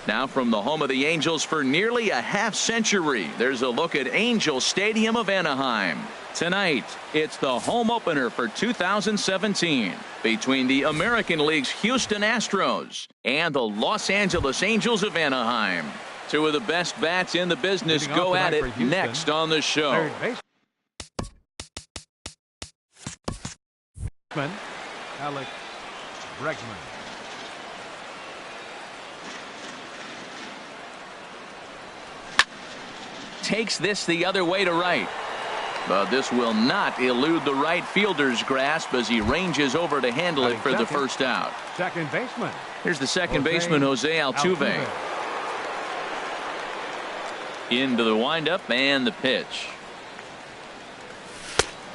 Now from the home of the Angels for nearly a half-century, there's a look at Angel Stadium of Anaheim. Tonight, it's the home opener for 2017 between the American League's Houston Astros and the Los Angeles Angels of Anaheim. Two of the best bats in the business go at it next on the show. Alex Bregman. Takes this the other way to right. But this will not elude the right fielder's grasp as he ranges over to handle it for the first out. Second baseman. Here's the second baseman, Jose Altuve. Into the windup and the pitch.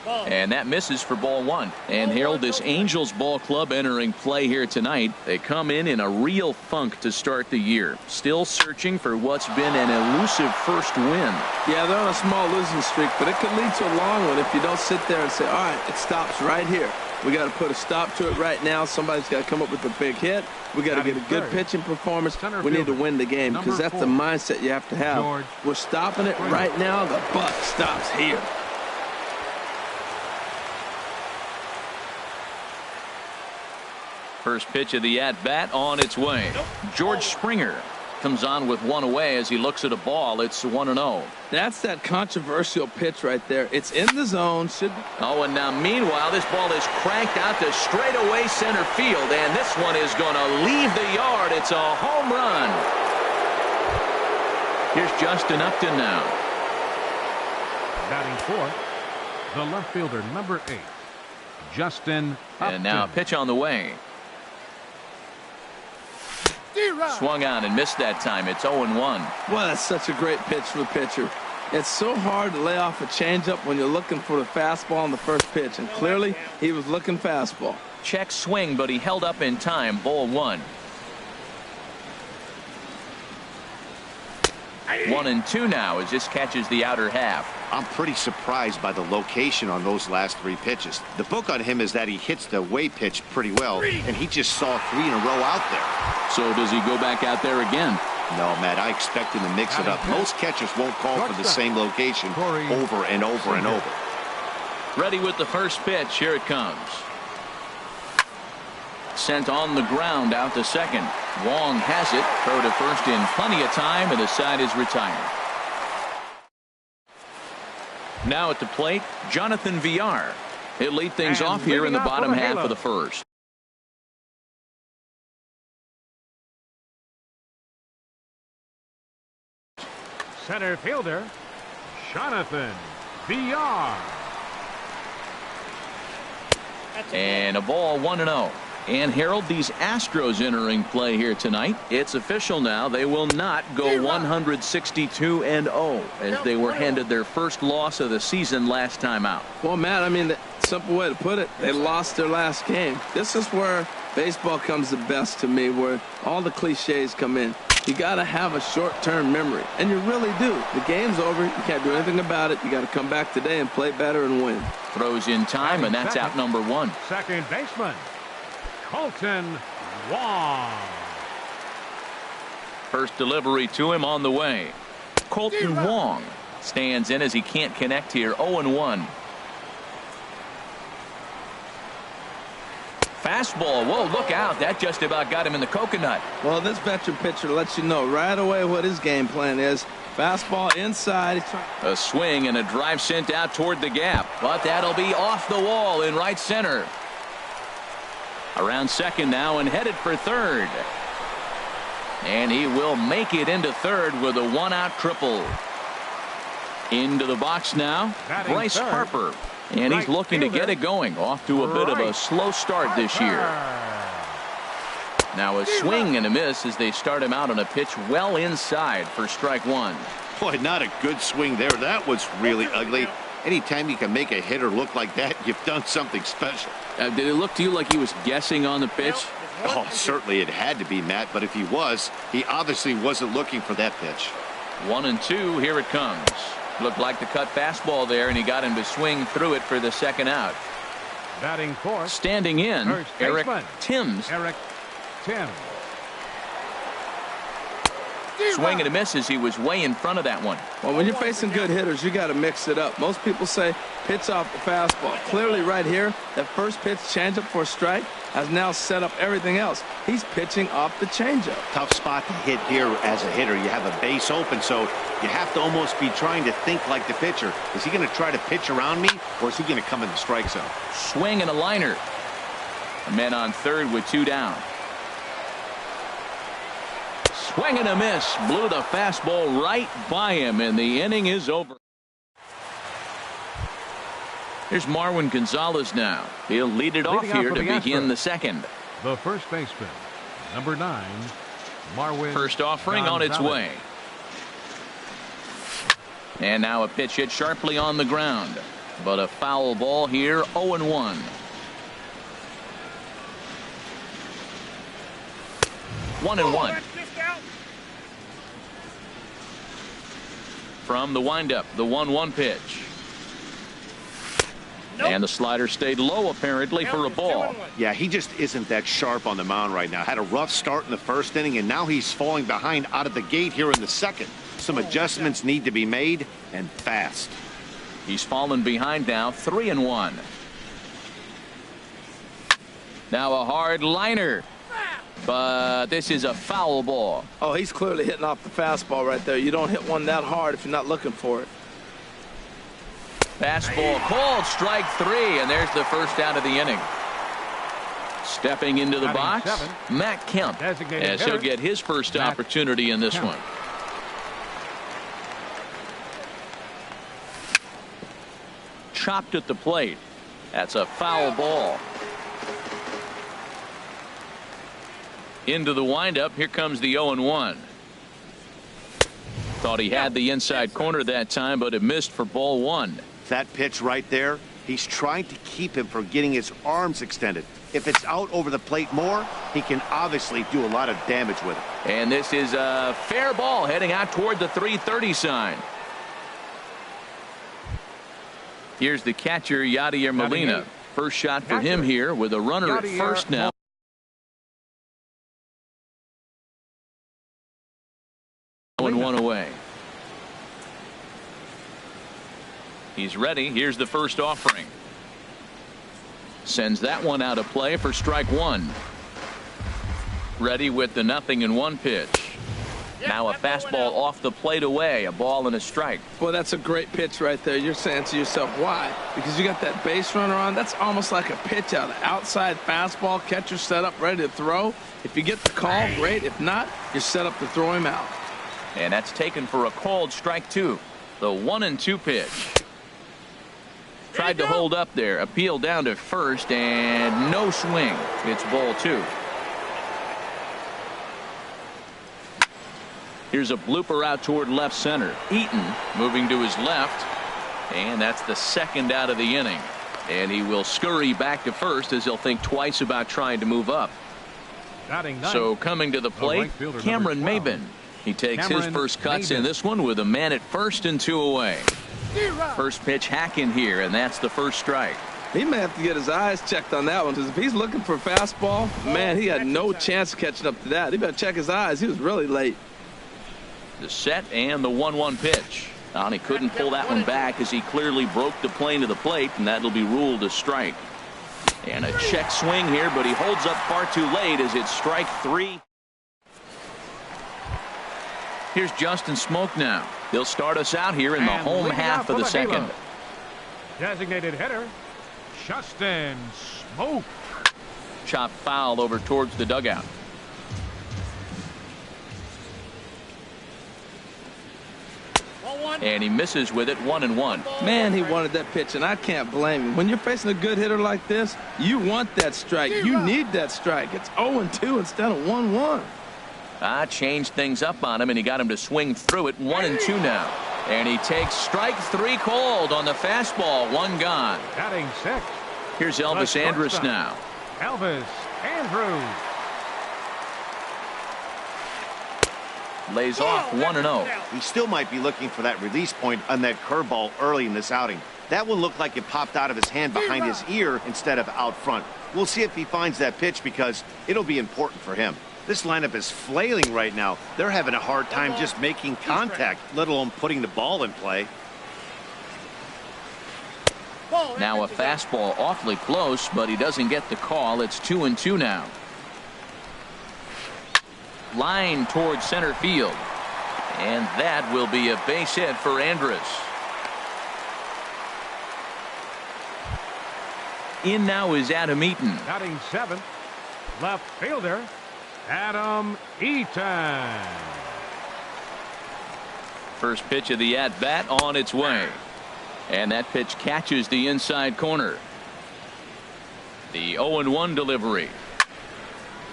And that misses for ball one. And Harold, this Angels ball club entering play here tonight. They come in a real funk to start the year. Still searching for what's been an elusive first win. Yeah, they're on a small losing streak, but it could lead to a long one if you don't sit there and say, all right, it stops right here. We got to put a stop to it right now. Somebody's got to come up with a big hit. We got to get a good pitching performance. We need to win the game because that's the mindset you have to have. We're stopping it right now. The buck stops here. First pitch of the at-bat on its way. George Springer comes on with one away as he looks at a ball. It's 1-0. That's that controversial pitch right there. It's in the zone. Oh, and now meanwhile, this ball is cranked out to straightaway center field, and this one is going to leave the yard. It's a home run. Here's Justin Upton now. Batting fourth, the left fielder, number 8, Justin Upton. And now a pitch on the way. Swung on and missed that time. It's 0-1. Well, that's such a great pitch for the pitcher. It's so hard to lay off a changeup when you're looking for the fastball on the first pitch, and clearly he was looking fastball. Check swing, but he held up in time. Ball one. 1-2 now as this catches the outer half. I'm pretty surprised by the location on those last 3 pitches. The book on him is that he hits the away pitch pretty well, and he just saw 3 in a row out there. So does he go back out there again? No, Matt, I expect him to mix it up. Most catchers won't call for the same location over and over and over. Ready with the first pitch. Here it comes. Sent on the ground out to second. Wong has it. Throw to first in plenty of time, and the side is retired. Now at the plate, Jonathan Villar. He'll lead things off here in the bottom half of the first. Center fielder, Jonathan Villar. And a ball 1-0. And Harold, these Astros entering play here tonight. It's official now. They will not go 162-0 as they were handed their first loss of the season last time out. Well, Matt, I mean, the simple way to put it, they lost their last game. This is where baseball comes the best to me, where all the cliches come in. You got to have a short-term memory, and you really do. The game's over. You can't do anything about it. You got to come back today and play better and win. Throws in time, and that's out number 1. Second baseman, Colton Wong. First delivery to him on the way. Colton Wong stands in as he can't connect here. 0-1. Fastball. Whoa, look out. That just about got him in the coconut. Well, this veteran pitcher lets you know right away what his game plan is. Fastball inside. A swing and a drive sent out toward the gap. But that'll be off the wall in right center. Around second now and headed for third. And he will make it into third with a 1-out triple. Into the box now, Bryce Harper. And he's looking to get it going. Off to a bit of a slow start this year. Now a swing and a miss as they start him out on a pitch well inside for strike 1. Boy, not a good swing there. That was really ugly. Anytime you can make a hitter look like that, you've done something special. Did it look to you like he was guessing on the pitch? Oh, certainly it had to be, Matt, but if he was, he obviously wasn't looking for that pitch. 1-2, here it comes. Looked like the cut fastball there, and he got him to swing through it for the second out. Batting fourth. Standing in, Eric Timms. Eric Timms. Swing and a miss as he was way in front of that one. Well, when you're facing good hitters, you got to mix it up. Most people say pitch off the fastball. Clearly right here, that first pitch changeup for a strike has now set up everything else. He's pitching off the changeup. Tough spot to hit here as a hitter. You have a base open, so you have to almost be trying to think like the pitcher. Is he going to try to pitch around me, or is he going to come in the strike zone? Swing and a liner. A man on third with 2 down. Swing and a miss. Blew the fastball right by him, and the inning is over. Here's Marwin Gonzalez now. He'll lead it off here to begin the second. The first baseman, number 9, Marwin. First offering on its way. And now a pitch hit sharply on the ground. But a foul ball here, 0-1. 1-1. From the windup, the 1-1 pitch. And the slider stayed low apparently for a ball. Yeah, he just isn't that sharp on the mound right now. Had a rough start in the first inning, and now he's falling behind out of the gate here in the second. Some adjustments need to be made, and fast. He's fallen behind now, 3-1. Now a hard liner. But this is a foul ball. Oh, he's clearly hitting off the fastball right there. You don't hit one that hard if you're not looking for it. Fastball called, strike 3, and there's the first out of the inning. Stepping into the box, Matt Kemp, as he'll get his first opportunity in this one. Chopped at the plate. That's a foul ball. Into the windup. Here comes the 0-1. Thought he had the inside corner that time, but it missed for ball 1. That pitch right there, he's trying to keep him from getting his arms extended. If it's out over the plate more, he can obviously do a lot of damage with it. And this is a fair ball heading out toward the 330 sign. Here's the catcher, Yadier Molina. First shot for him here with a runner at first now. And 1 away. He's ready. Here's the first offering. Sends that one out of play for strike 1. Ready with the 0-1 pitch. Now a fastball off the plate away. A ball and a strike. Boy, that's a great pitch right there. You're saying to yourself, why? Because you got that base runner on. That's almost like a pitch out. Outside fastball, catcher set up, ready to throw. If you get the call, great. If not, you're set up to throw him out. And that's taken for a called strike 2. The 1-2 pitch. Tried to hold up there. Appeal down to first, and no swing. It's ball 2. Here's a blooper out toward left center. Eaton moving to his left, and that's the second out of the inning. And he will scurry back to first as he'll think twice about trying to move up. So coming to the plate, Cameron Maben. He takes his first cuts in this one with a man at first and 2 away. First pitch hacking here, and that's the first strike. He may have to get his eyes checked on that one, because if he's looking for a fastball, man, he had no chance of catching up to that. He better check his eyes. He was really late. The set and the 1-1 pitch. And he couldn't pull that one back as he clearly broke the plane to the plate, and that'll be ruled a strike. And a check swing here, but he holds up far too late as it's strike 3. Here's Justin Smoke now. They'll start us out here in the home half of the second. Designated hitter, Justin Smoke. Chopped foul over towards the dugout. And he misses with it, 1-1. Man, he wanted that pitch, and I can't blame him. When you're facing a good hitter like this, you want that strike. You need that strike. It's 0-2 instead of 1-1. Changed things up on him, and he got him to swing through it. 1-2 now. And he takes strike 3 called on the fastball. 1 gone. Batting 6. Here's Elvis Andrus now. Elvis Andrus. Lays off 1-0. He still might be looking for that release point on that curveball early in this outing. That one looked like it popped out of his hand behind his ear instead of out front. We'll see if he finds that pitch, because it'll be important for him. This lineup is flailing right now. They're having a hard time just making contact, let alone putting the ball in play. Now a fastball awfully close, but he doesn't get the call. It's 2-2 now. Line towards center field. And that will be a base hit for Andrus. In now is Adam Eaton. Batting seventh, left fielder, Adam Eaton. First pitch of the at-bat on its way. And that pitch catches the inside corner. The 0-1 delivery.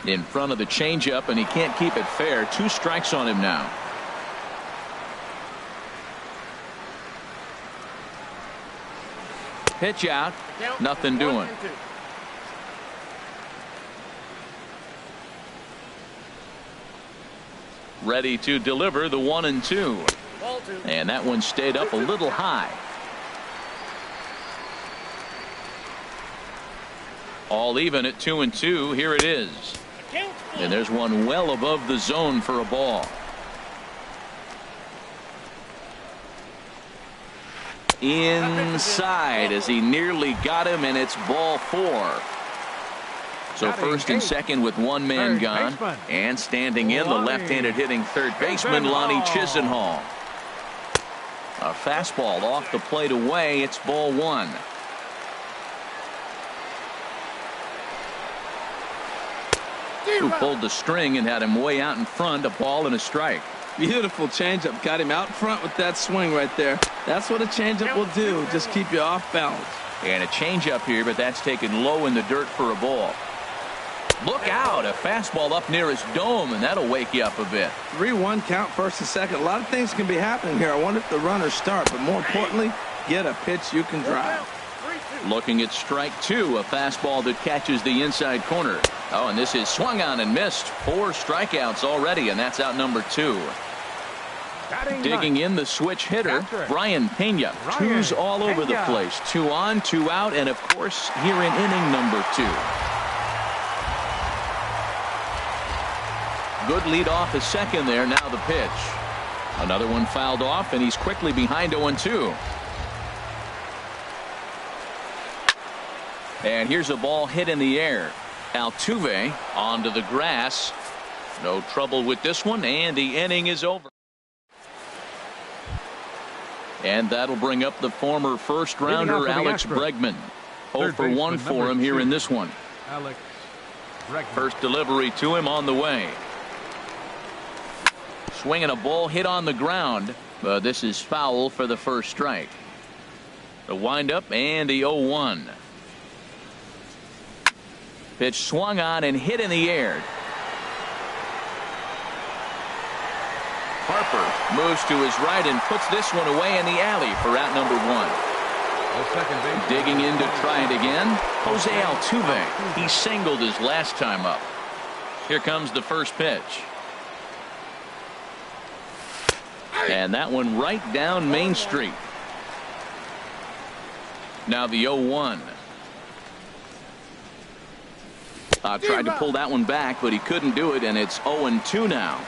In front of the changeup, and he can't keep it fair. 2 strikes on him now. Pitch out. Nothing doing. Ready to deliver the 1-2. And that one stayed up a little high. All even at 2-2. Here it is. And there's one well above the zone for a ball. Inside as he nearly got him, and it's ball 4. So first and second with one man gone. And standing in, the left-handed hitting third baseman, Lonnie Chisenhall. A fastball off the plate away. It's ball 1. Who pulled the string and had him way out in front. A ball and a strike. Beautiful changeup. Got him out front with that swing right there. That's what a changeup will do. Just keep you off balance. And a changeup here, but that's taken low in the dirt for a ball. Look out. A fastball up near his dome, and that'll wake you up a bit. 3-1 count, first and second. A lot of things can be happening here. I wonder if the runners start, but more importantly, get a pitch you can drive. Looking at strike 2, a fastball that catches the inside corner. Oh, and this is swung on and missed. 4 strikeouts already, and that's out number 2. Digging in the switch hitter, Brian Pena. 2s all over the place. 2 on, 2 out, and of course here in inning number 2. Good lead off a second there. Now the pitch. Another one fouled off, and he's quickly behind 0-2. And here's a ball hit in the air. Altuve onto the grass. No trouble with this one, and the inning is over. And that'll bring up the former first rounder Alex Bregman. 0 for 1 for him here in this one. Alex Bregman. First delivery to him on the way. Swinging a ball hit on the ground, but this is foul for the first strike. The windup and the 0-1. Pitch swung on and hit in the air. Harper moves to his right and puts this one away in the alley for out number 1. Digging in to try it again, Jose Altuve. He singled his last time up. Here comes the first pitch. And that one right down Main Street. Now the 0-1. Tried to pull that one back, but he couldn't do it, and it's 0-2 now.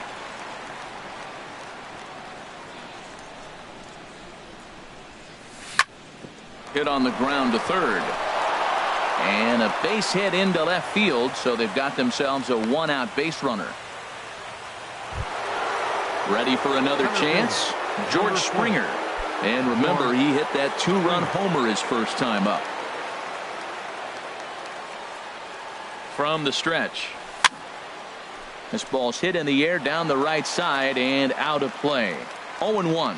Hit on the ground to third. And a base hit into left field, so they've got themselves a 1-out base runner. Ready for another chance? George Springer. And remember, he hit that 2-run homer his first time up. From the stretch. This ball's hit in the air down the right side and out of play. 0-1.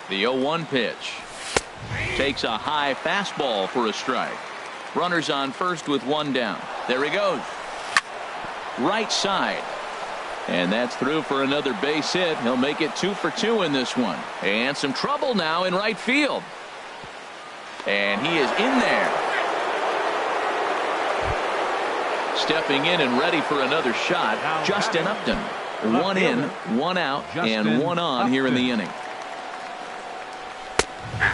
The 0-1 pitch. Takes a high fastball for a strike. Runners on first with 1 down. There he goes. Right side. And that's through for another base hit. He'll make it 2 for 2 in this one. And some trouble now in right field. And he is in there. Stepping in and ready for another shot, Justin Upton. 1 in, 1 out, and 1 on here in the inning.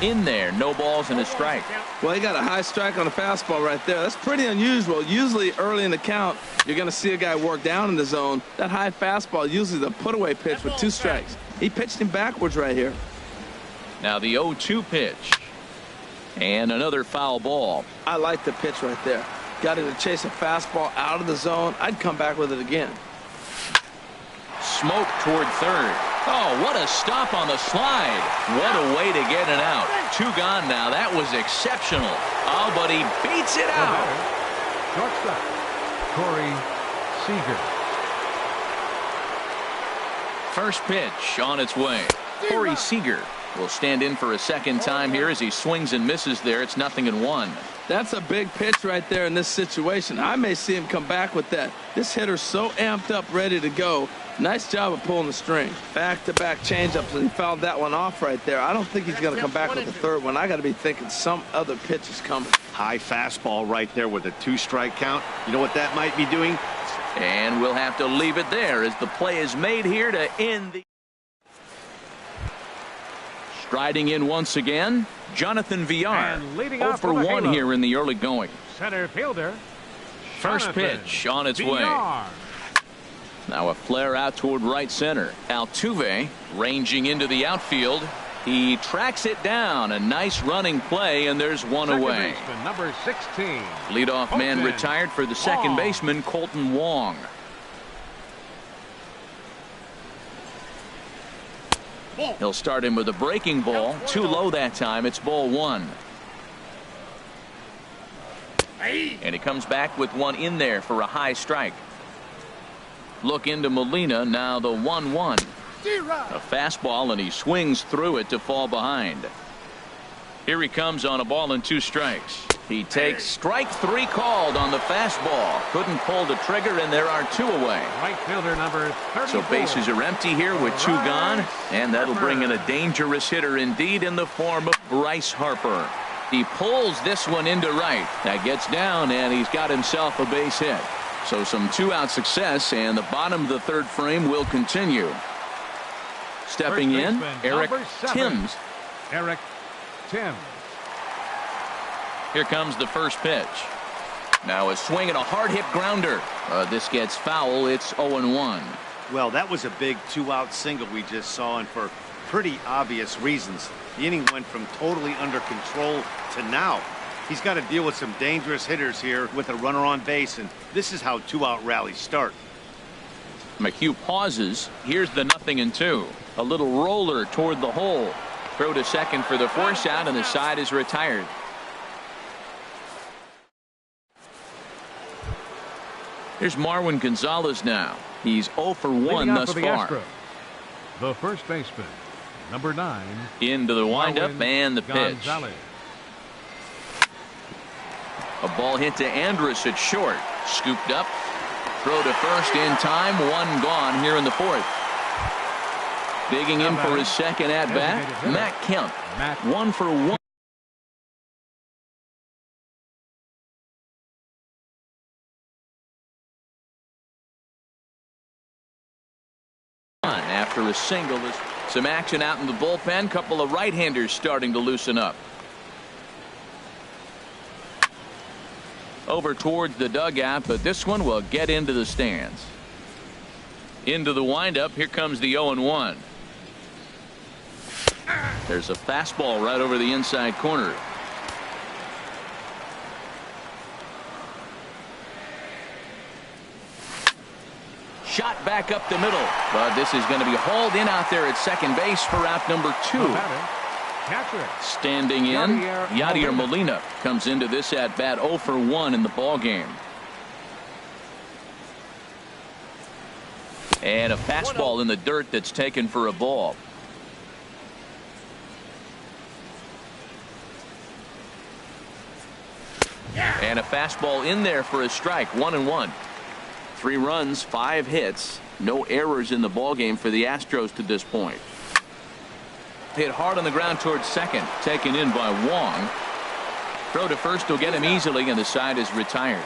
In there, no balls and a strike. Well, he got a high strike on a fastball right there. That's pretty unusual. Usually early in the count, you're going to see a guy work down in the zone. That high fastball, usually the put-away pitch with 2 strikes. He pitched him backwards right here. Now the 0-2 pitch. And another foul ball. I like the pitch right there. Got him to chase a fastball out of the zone. I'd come back with it again. Smoke toward third. Oh, what a stop on the slide. What a way to get it out. 2 gone now. That was exceptional. Oh, but he beats it out. Shortstop, Corey Seager. First pitch on its way. Corey Seager will stand in for a second time here as he swings and misses there. It's 0-1. That's a big pitch right there in this situation. I may see him come back with that. This hitter's so amped up, ready to go. Nice job of pulling the string. Back-to-back changeups, and he fouled that one off right there. I don't think he's going to come back with the third one. I got to be thinking some other pitch is coming. High fastball right there with a 2-strike count. You know what that might be doing? And we'll have to leave it there as the play is made here to end the... Striding in once again, Jonathan Villar. 0 for 1 here in the early going. Center fielder. First pitch on its way. Now a flare out toward right center. Altuve ranging into the outfield. He tracks it down. A nice running play, and there's one away. Baseman, number 16. Leadoff man retired for the second baseman, Colton Wong. He'll start him with a breaking ball. Too low that time. It's ball 1. And he comes back with one in there for a high strike. Look into Molina. Now the 1-1. A fastball, and he swings through it to fall behind. Here he comes on a ball and 2 strikes. He takes strike 3 called on the fastball. Couldn't pull the trigger, and there are 2 away. Right fielder number 34. So bases are empty here with 2 gone, and that'll bring in a dangerous hitter indeed in the form of Bryce Harper. He pulls this one into right. That gets down, and he's got himself a base hit. So some 2-out success, and the bottom of the 3rd frame will continue. Stepping in, Eric Timms. Eric Timms. Here comes the first pitch. Now a swing and a hard hit grounder. This gets foul. It's 0-1. Well, that was a big 2-out single we just saw, and for pretty obvious reasons. The inning went from totally under control to now. He's got to deal with some dangerous hitters here with a runner on base, and this is how 2-out rallies start. McHugh pauses. Here's the 0-2. A little roller toward the hole. Throw to second for the force out, and the side is retired. Here's Marwin Gonzalez now. He's 0 for 1 thus far. The first baseman, number 9. Into the windup and the pitch. Gonzalez. A ball hit to Andrus at short. Scooped up. Throw to first in time. 1 gone here in the 4th. Digging in for his second at bat, Matt Kemp. 1 for 1. After a single, some action out in the bullpen. Couple of right-handers starting to loosen up. Over towards the dugout, but this one will get into the stands. Into the windup. Here comes the 0-1. There's a fastball right over the inside corner. Shot back up the middle, but this is going to be hauled in out there at second base for out number 2. Standing in, Yadier Molina comes into this at bat 0 for 1 in the ball game. And a fastball in the dirt that's taken for a ball. And a fastball in there for a strike. 1-1. 3 runs, 5 hits, no errors in the ball game for the Astros to this point. Hit hard on the ground towards second, taken in by Wong. Throw to first will get him easily, and the side is retired.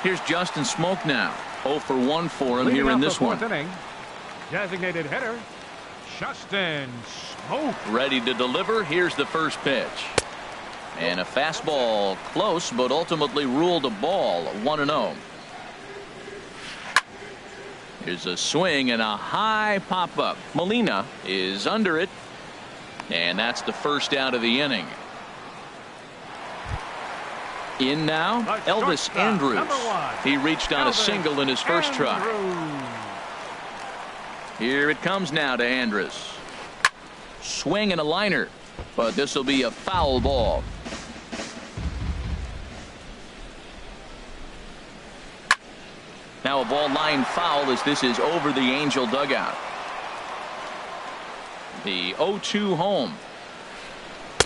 Here's Justin Smoke now. 0 for 1 for him here in this one. Inning. Designated hitter, Justin Smoke. Ready to deliver. Here's the first pitch. And a fastball close, but ultimately ruled a ball. 1-0. Here's a swing and a high pop up. Molina is under it. And that's the first out of the inning. In now, Elvis Andrus. He reached on a single in his first try. Here it comes now to Andrus. Swing and a liner, but this will be a foul ball. Now a ball line foul as this is over the Angel dugout. The 0-2 home.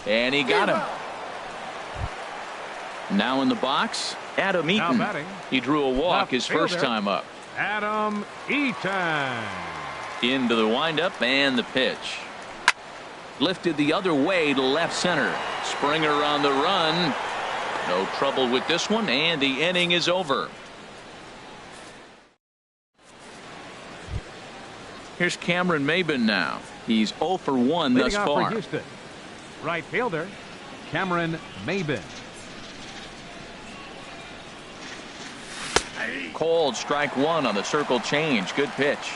And he got him. Now in the box, Adam Eaton. He drew a walk his first time up. Adam Eaton. Into the windup and the pitch. Lifted the other way to left center. Springer on the run. No trouble with this one, and the inning is over. Here's Cameron Maybin now. He's 0 for 1 thus far. For Houston, right fielder Cameron Maybin. Called strike one on the circle change. Good pitch.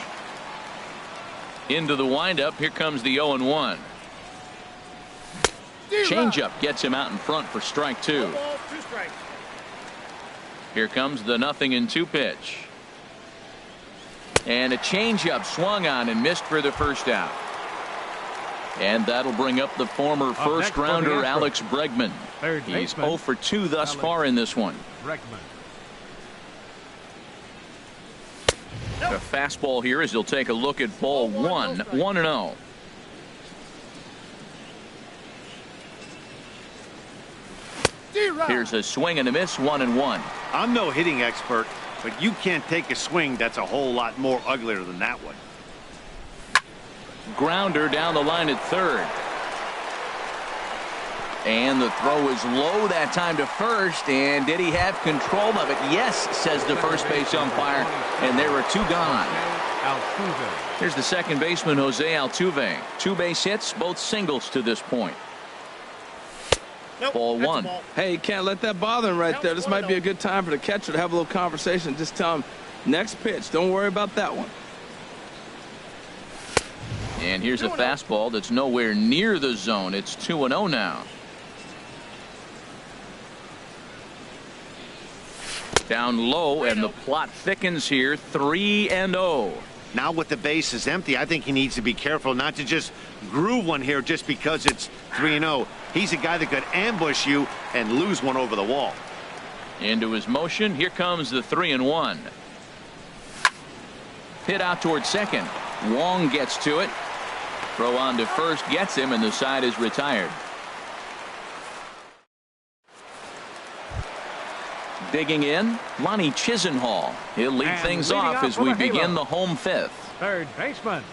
Into the windup. Here comes the 0-1. Changeup gets him out in front for strike two. Here comes the 0-2 pitch. And a changeup swung on and missed for the first out. And that'll bring up the former first rounder Alex Bregman. He's 0 for 2 thus far in this one. A fastball here as he'll take a look at ball 1. 1-0. Here's a swing and a miss. 1-1. I'm no hitting expert, but you can't take a swing that's a whole lot more uglier than that one. Grounder down the line at third. And the throw is low that time to first. And did he have control of it? Yes, says the first base umpire. And there are two gone. Here's the second baseman, Jose Altuve. 2 base hits, both singles to this point. Ball 1. Hey, you can't let that bother him right there. This might be a good time for the catcher to have a little conversation. Just tell him, next pitch, don't worry about that one. And here's a fastball that's nowhere near the zone. It's 2-0 now. Down low, and the plot thickens here. 3-0. Now with the base is empty, I think he needs to be careful not to just groove one here just because it's 3-0. He's a guy that could ambush you and lose one over the wall. Into his motion. Here comes the 3-1. Hit out toward second. Wong gets to it. Throw on to first gets him, and the side is retired. Digging in, Lonnie Chisenhall. He'll lead things off as we begin the home fifth. Third baseman.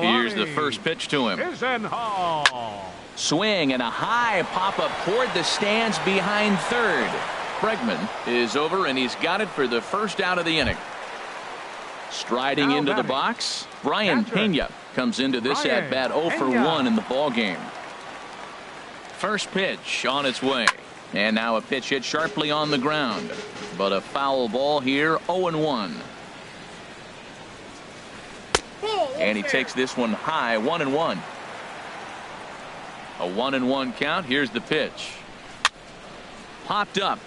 Here's the first pitch to him. Chisenhall. Swing and a high pop-up toward the stands behind third. Bregman is over, and he's got it for the first out of the inning. Striding into the box, Brian Pena comes into this at-bat 0 for 1 in the ballgame. First pitch on its way. And now a pitch hit sharply on the ground. But a foul ball here, 0-1. And he takes this one high, 1-1. A 1-1 count. Here's the pitch. Popped up.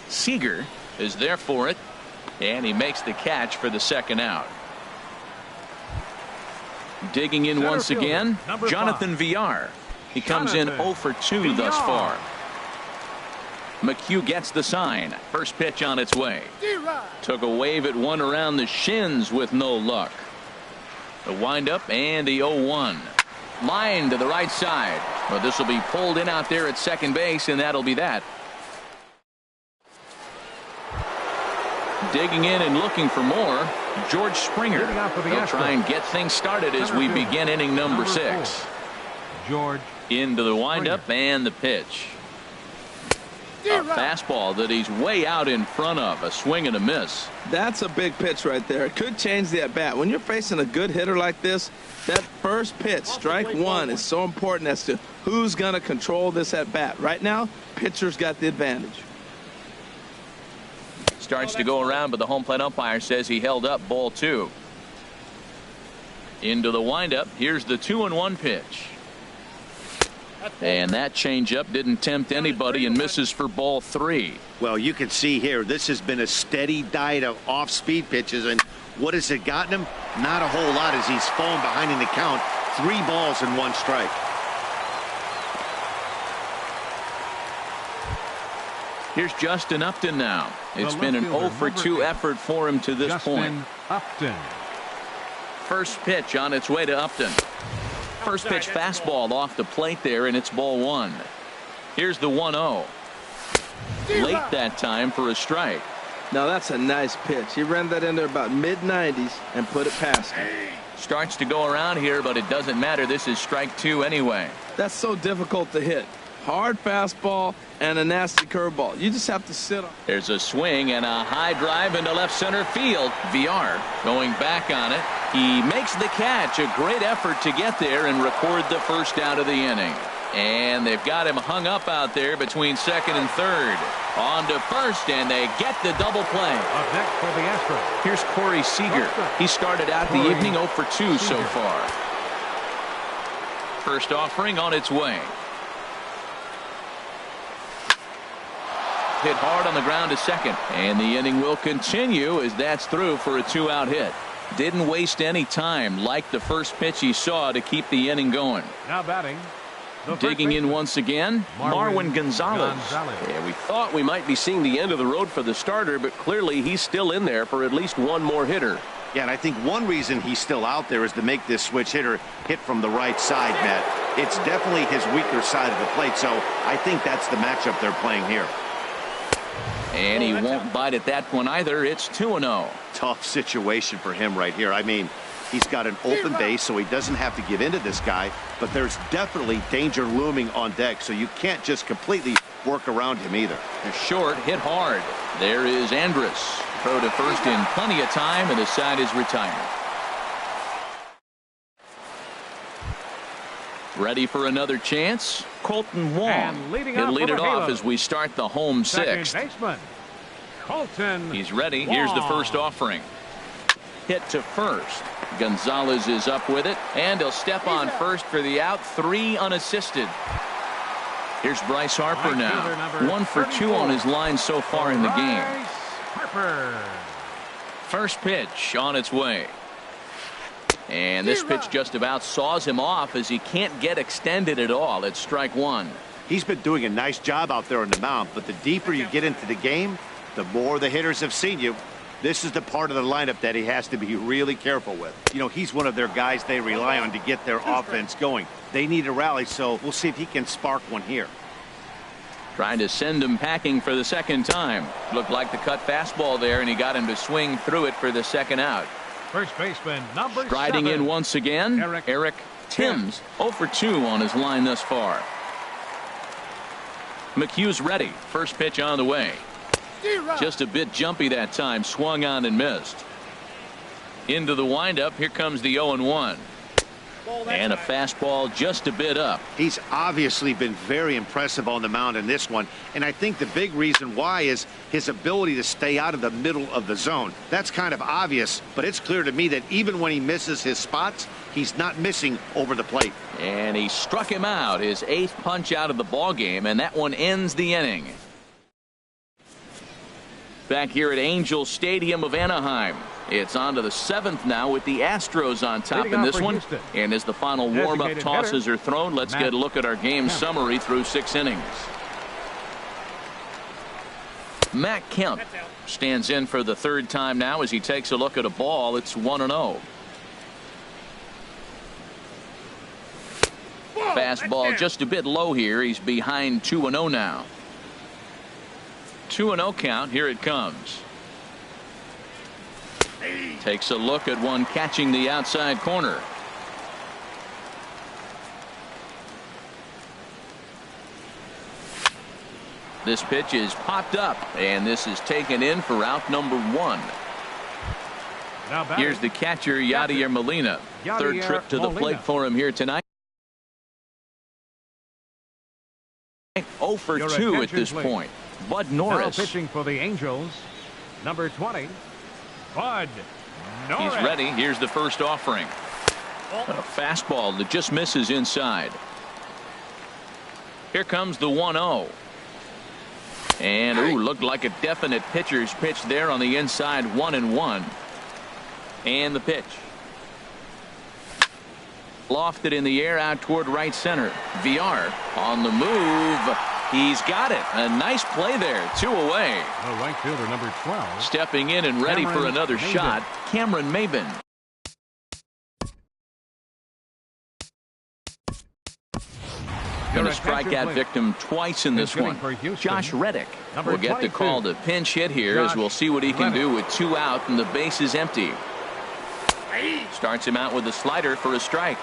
Seager is there for it. And he makes the catch for the second out. Digging in once again, Jonathan Villar. He comes in 0 for 2 thus far. McHugh gets the sign. First pitch on its way. Took a wave at one around the shins with no luck. The windup and the 0-1. Line to the right side. But this will be pulled in out there at second base, and that'll be that. Digging in and looking for more, George Springer. He'll try and get things started as we begin inning number 6. George. Into the windup and the pitch. A fastball that he's way out in front of. A swing and a miss. That's a big pitch right there. It could change the at-bat. When you're facing a good hitter like this, that first pitch, strike one, is so important as to who's going to control this at-bat. Right now, pitcher's got the advantage. Starts to go around, but the home plate umpire says he held up ball 2. Into the windup. Here's the 2-1 pitch. And that changeup didn't tempt anybody and misses for ball 3. Well, you can see here, this has been a steady diet of off-speed pitches, and what has it gotten him? Not a whole lot as he's fallen behind in the count. 3 balls and 1 strike. Here's Justin Upton now. It's been an 0 for 2 effort for him to this point. Upton. First pitch on its way to Upton. First pitch fastball off the plate there, and it's ball 1. Here's the 1-0. Late that time for a strike. Now that's a nice pitch. He ran that in there about mid-90s and put it past him. Starts to go around here, but it doesn't matter. This is strike 2 anyway. That's so difficult to hit. Hard fastball and a nasty curveball. You just have to sit on. There's a swing and a high drive into left center field. VR going back on it. He makes the catch. A great effort to get there and record the first out of the inning. And they've got him hung up out there between second and third. On to first, and they get the double play. Up next for the Astros. Here's Corey Seager. He started out the evening 0 for 2 so far. First offering on its way. Hit hard on the ground to second, and the inning will continue as that's through for a 2-out hit. Didn't waste any time like the first pitch he saw to keep the inning going. Now batting. Digging in once again, Marwin Gonzalez. Yeah, we thought we might be seeing the end of the road for the starter, but clearly he's still in there for at least one more hitter. Yeah, and I think one reason he's still out there is to make this switch hitter hit from the right side, Matt. It's definitely his weaker side of the plate, so I think that's the matchup they're playing here. And he won't bite at that one either. It's 2-0. Tough situation for him right here. I mean, he's got an open base, so he doesn't have to give in to this guy, but there's definitely danger looming on deck, so you can't just completely work around him either. They're short, hit hard. There is Andrus. Throw to first in plenty of time, and the side is retired. Ready for another chance? Colton Wong. He'll lead it off as we start the home sixth. Baseman, Colton. He's ready. Here's the first offering. Hit to first. Gonzalez is up with it, and he'll step on first for the out. 3 unassisted. Here's Bryce Harper now. 1 for 2 on his line so far in the game. Harper. First pitch on its way. And this pitch just about saws him off as he can't get extended at all. It's strike 1. He's been doing a nice job out there on the mound, but the deeper you get into the game, the more the hitters have seen you. This is the part of the lineup that he has to be really careful with. You know, he's one of their guys they rely on to get their offense going. They need a rally, so we'll see if he can spark one here. Trying to send him packing for the second time. Looked like the cut fastball there, and he got him to swing through it for the second out. First baseman, number Striding 7. in once again, Eric Timms. 0 for 2 on his line thus far. McHugh's ready. First pitch on the way. Just a bit jumpy that time. Swung on and missed. Into the windup. Here comes the 0-1. And a fastball just a bit up. He's obviously been very impressive on the mound in this one, and I think the big reason why is his ability to stay out of the middle of the zone. That's kind of obvious, but it's clear to me that even when he misses his spots, he's not missing over the plate. And he struck him out, his 8th punch out of the ball game, and that one ends the inning. Back here at Angel Stadium of Anaheim. It's on to the 7th now with the Astros on top in this one. And as the final warm-up tosses are thrown, let's get a look at our game summary through 6 innings. Matt Kemp stands in for the 3rd time now as he takes a look at a ball. It's 1-0. Fastball just a bit low here. He's behind 2-0 now. 2-0 count. Here it comes. Takes a look at one catching the outside corner. This pitch is popped up, and this is taken in for out number 1. Here's the catcher, Yadier Molina. Third trip to the plate for him here tonight. 0 for 2 at this point. Bud Norris. Now pitching for the Angels, number 20, Bud Norris. He's ready. Here's the first offering. A fastball that just misses inside. Here comes the 1-0. And looked like a definite pitcher's pitch there on the inside. 1-1. And the pitch. Lofted in the air out toward right center. VR on the move. He's got it. A nice play there. 2 away. The right fielder, number 12. Stepping in and ready for another shot, Cameron Maben. Going to strike out victim twice in this one. Josh Reddick will get the call to pinch hit here, as we'll see what he can do with 2 out and the base is empty. Starts him out with a slider for a strike.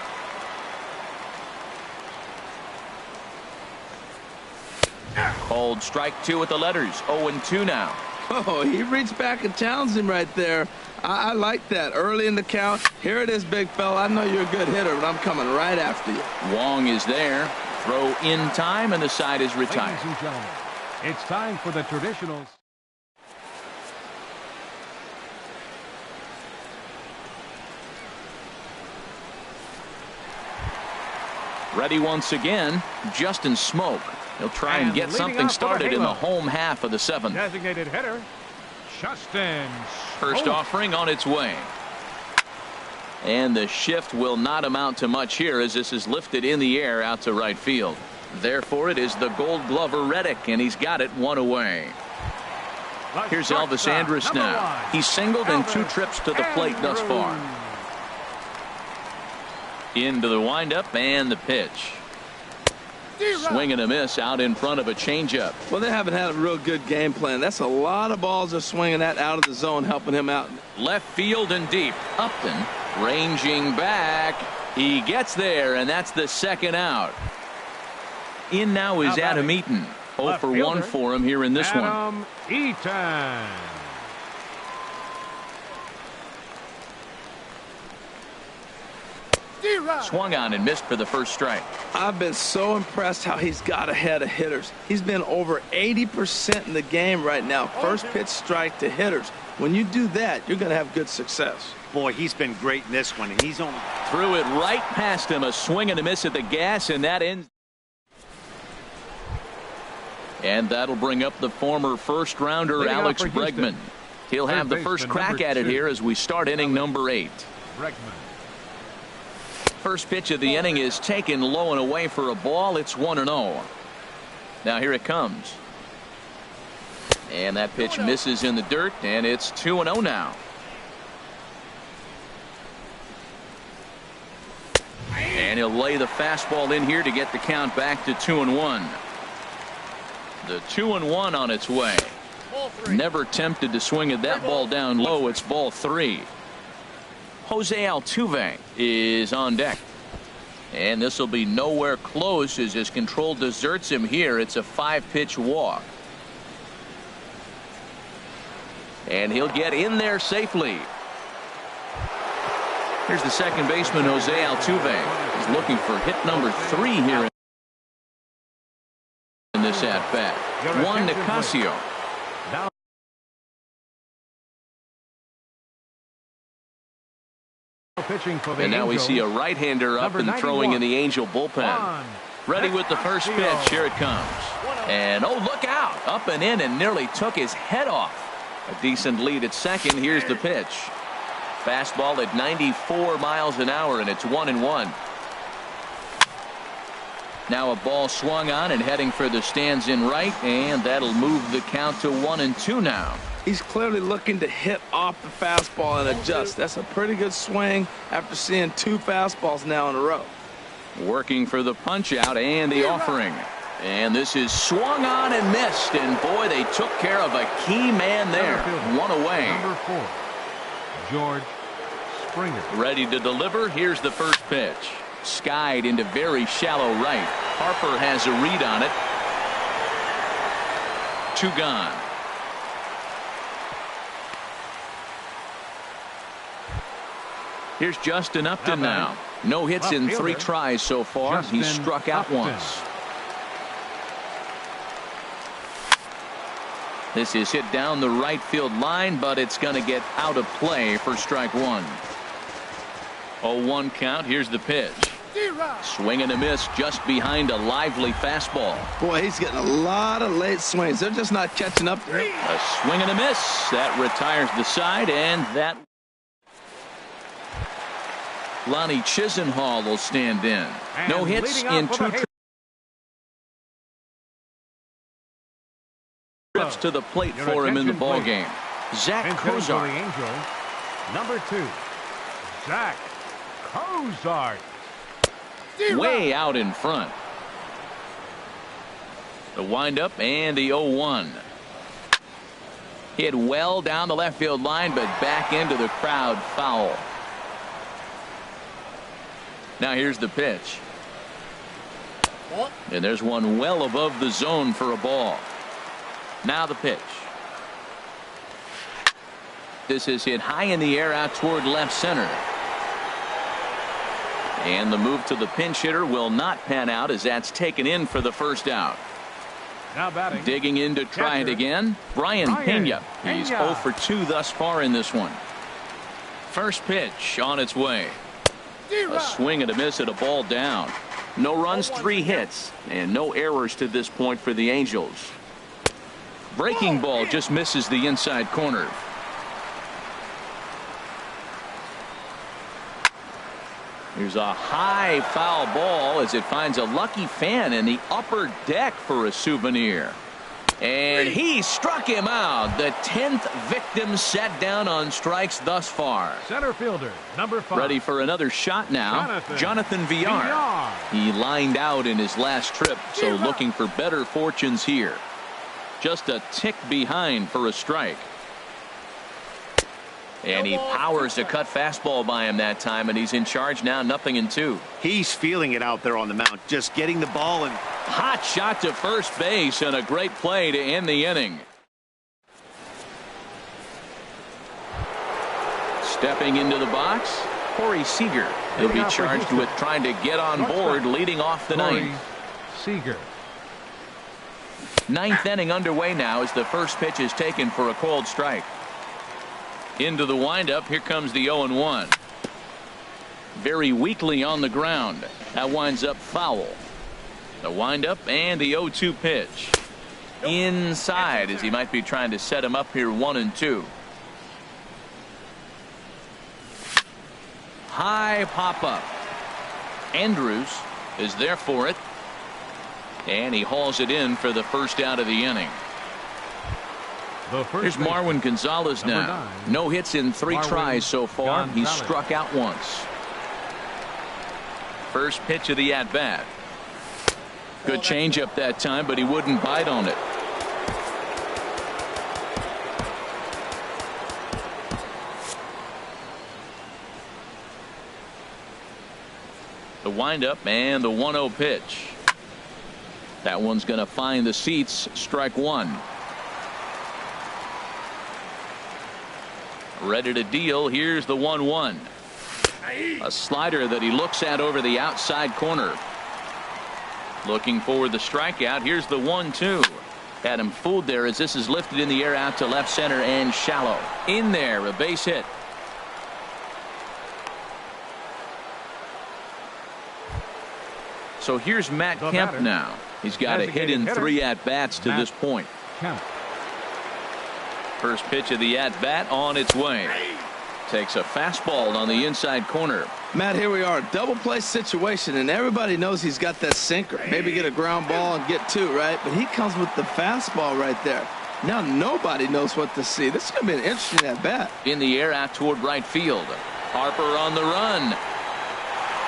Called strike 2 with the letters. 0-2 now. Oh, he reached back and challenged him right there. I like that. Early in the count. Here it is, big fella. I know you're a good hitter, but I'm coming right after you. Wong is there. Throw in time, and the side is retired. Ladies and gentlemen, it's time for the traditionals. Ready once again, Justin Smoke. He'll try and get something started in the home half of the 7th. Designated hitter, Justin First Smoke. offering on its way. And the shift will not amount to much here, as this is lifted in the air out to right field. Therefore, it is the Gold Glover Reddick, and he's got it 1 away. Here's Elvis Andrus now. He's singled in 2 trips to the plate thus far. Into the windup and the pitch. Swing and a miss out in front of a changeup. Well, they haven't had a real good game plan. That's a lot of balls they're swinging at out of the zone, helping him out. Left field and deep. Upton ranging back. He gets there, and that's the 2nd out. In now is Adam Eaton. 0 for 1 for him here in this one. Adam Eaton. Swung on and missed for the first strike. I've been so impressed how he's got ahead of hitters. He's been over 80% in the game right now. First pitch strike to hitters. When you do that, you're going to have good success. Boy, he's been great in this one. He's only Threw it right past him. A swing and a miss at the gas, and that ends. And that'll bring up the former first rounder Leading off Alex for Houston. Bregman. He'll have the first crack at it here as we start inning number 8. Bregman. First pitch of the inning is taken low and away for a ball. It's 1-0. Now here it comes. And that pitch misses in the dirt, and it's 2-0 now. And he'll lay the fastball in here to get the count back to 2-1. The 2-1 on its way. Never tempted to swing at that ball down low. It's ball 3. Jose Altuve is on deck. And this will be nowhere close as his control deserts him here. It's a 5-pitch walk. And he'll get in there safely. Here's the second baseman, Jose Altuve. He's looking for hit number 3 here in this at-bat. Juan Nicasio. Pitching for the And now we Angels, see a right-hander up and throwing in the Angel bullpen. Ready with the first pitch. Here it comes. And oh, look out. Up and in and nearly took his head off. A decent lead at second. Here's the pitch. Fastball at 94 miles an hour, and it's 1-1. Now a ball swung on and heading for the stands in right, and that'll move the count to 1-2 now. He's clearly looking to hit off the fastball and adjust. That's a pretty good swing after seeing 2 fastballs now in a row. Working for the punch out and the offering. And this is swung on and missed. And boy, they took care of a key man there. 1 away. Number 4, George Springer. Ready to deliver. Here's the first pitch. Skied into very shallow right. Harper has a read on it. 2 gone. Here's Justin Upton now. No hits in 3 tries so far. He's struck out once. This is hit down the right field line, but it's going to get out of play for strike 1. 0-1 count. Here's the pitch. Swing and a miss just behind a lively fastball. Boy, he's getting a lot of late swings. They're just not catching up to him. A swing and a miss. That retires the side, and that Lonnie Chisenhall will stand in. No hits in 2 trips to the plate for him in the ball game. Zach Cozart. Number 2, Zach Cozart. Way out in front. The windup and the 0-1. Hit well down the left field line, but back into the crowd, foul. Now here's the pitch. And there's one well above the zone for a ball. Now the pitch. This is hit high in the air out toward left center. And the move to the pinch hitter will not pan out as that's taken in for the first out. Now batting. Digging in to try it again. Brian Pena. He's 0 for 2 thus far in this one. First pitch on its way. A swing and a miss at a ball down. No runs, 3 hits, and no errors to this point for the Angels. Breaking ball just misses the inside corner. Here's a high foul ball as it finds a lucky fan in the upper deck for a souvenir. And he struck him out. The 10th victim set down on strikes thus far. Center fielder, number 5. Ready for another shot now. Jonathan Villar. He lined out in his last trip, so looking for better fortunes here. Just a tick behind for a strike. And he powers a cut fastball by him that time, and he's in charge now, 0-2. He's feeling it out there on the mound, just getting the ball. And hot shot to first base and a great play to end the inning. Stepping into the box, Corey Seager. He'll be charged with trying to get on board, leading off the ninth. Seager. 9th inning underway now as the first pitch is taken for a called strike. Into the windup. Here comes the 0-1. Very weakly on the ground. That winds up foul. The windup and the 0-2 pitch. Inside as he might be trying to set him up here 1-2. High pop up. Andrews is there for it. And he hauls it in for the first out of the inning. Here's Marwin Gonzalez now. No hits in 3 tries so far. He's struck out once. First pitch of the at-bat. Good changeup that time, but he wouldn't bite on it. The windup and the 1-0 pitch. That one's going to find the seats. Strike 1. Ready to deal. Here's the 1-1. A slider that he looks at over the outside corner. Looking for the strikeout. Here's the 1-2. Had him fooled there as this is lifted in the air out to left center and shallow. In there, a base hit. So here's Matt Kemp now. He's got a hit in 3 at-bats to this point. First pitch of the at-bat on its way. Takes a fastball on the inside corner. Matt, here we are, double play situation, and everybody knows he's got that sinker. Maybe get a ground ball and get 2, right? But he comes with the fastball right there. Now nobody knows what to see. This is going to be an interesting at-bat. In the air out toward right field. Harper on the run.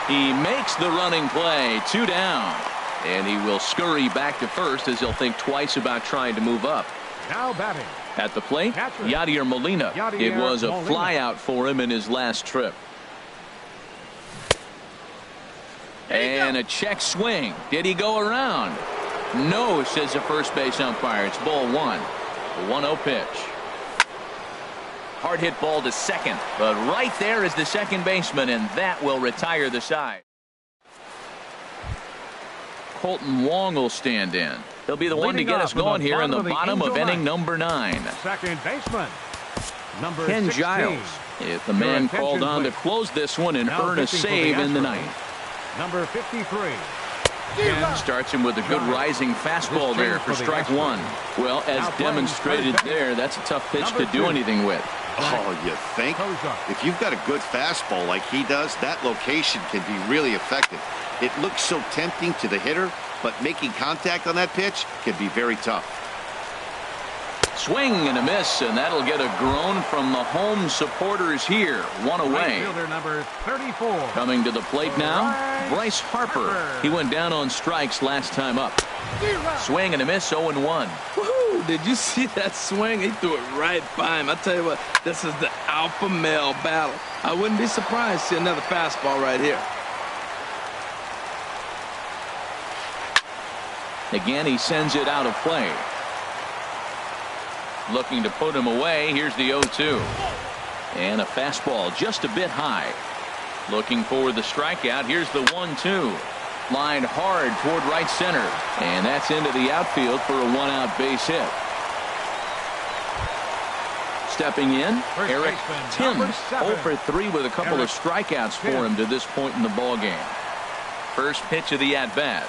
He makes the running play. 2 down. And he will scurry back to first as he'll think twice about trying to move up. Now batting. At the plate, Yadier Molina. It was a flyout for him in his last trip. And a check swing. Did he go around? No, says the first base umpire. It's ball one. The 1-0 pitch. Hard hit ball to second, but right there is the second baseman, and that will retire the side. Colton Wong will stand in. He'll be the one to get us going here in the bottom of inning number 9. Second baseman, number Ken 16. Giles is the man called on to close this one and earn a save in the ninth. Number 53. Starts him with a good rising fastball there for strike one. Well, as demonstrated there, that's a tough pitch to do anything with. Oh, you think? If you've got a good fastball like he does, that location can be really effective. It looks so tempting to the hitter, but making contact on that pitch can be very tough. Swing and a miss, and that'll get a groan from the home supporters here. One away. Fielder number 34. Coming to the plate now, Bryce Harper. He went down on strikes last time up. Swing and a miss, 0-1. Woohoo! Did you see that swing? He threw it right by him. I tell you what, this is the alpha male battle. I wouldn't be surprised to see another fastball right here. Again, he sends it out of play. Looking to put him away. Here's the 0-2. And a fastball just a bit high. Looking for the strikeout. Here's the 1-2. Lined hard toward right center. And that's into the outfield for a one-out base hit. Stepping in, Eric Timms. 0 for 3 with a couple of strikeouts for him to this point in the ballgame. First pitch of the at-bat.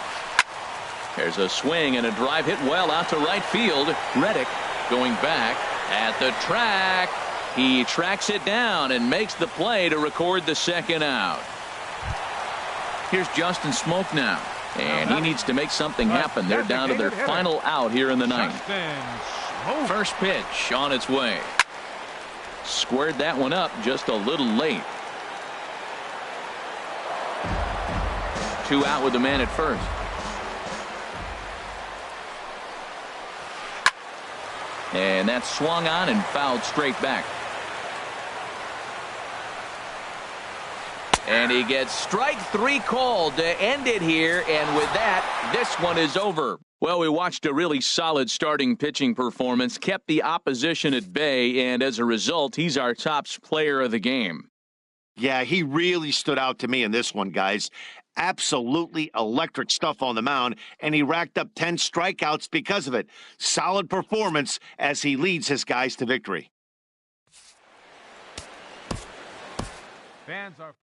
There's a swing and a drive hit well out to right field. Reddick going back at the track. He tracks it down and makes the play to record the second out. Here's Justin Smoke now, and he needs to make something happen. They're down to their final out here in the ninth. First pitch on its way. Squared that one up just a little late. 2 out with the man at first. And that's swung on and fouled straight back. And he gets strike 3 called to end it here. And with that, this one is over. Well, we watched a really solid starting pitching performance, kept the opposition at bay, and as a result, he's our top player of the game. Yeah, he really stood out to me in this one, guys. Absolutely electric stuff on the mound, and he racked up 10 strikeouts because of it. Solid performance as he leads his guys to victory. Fans are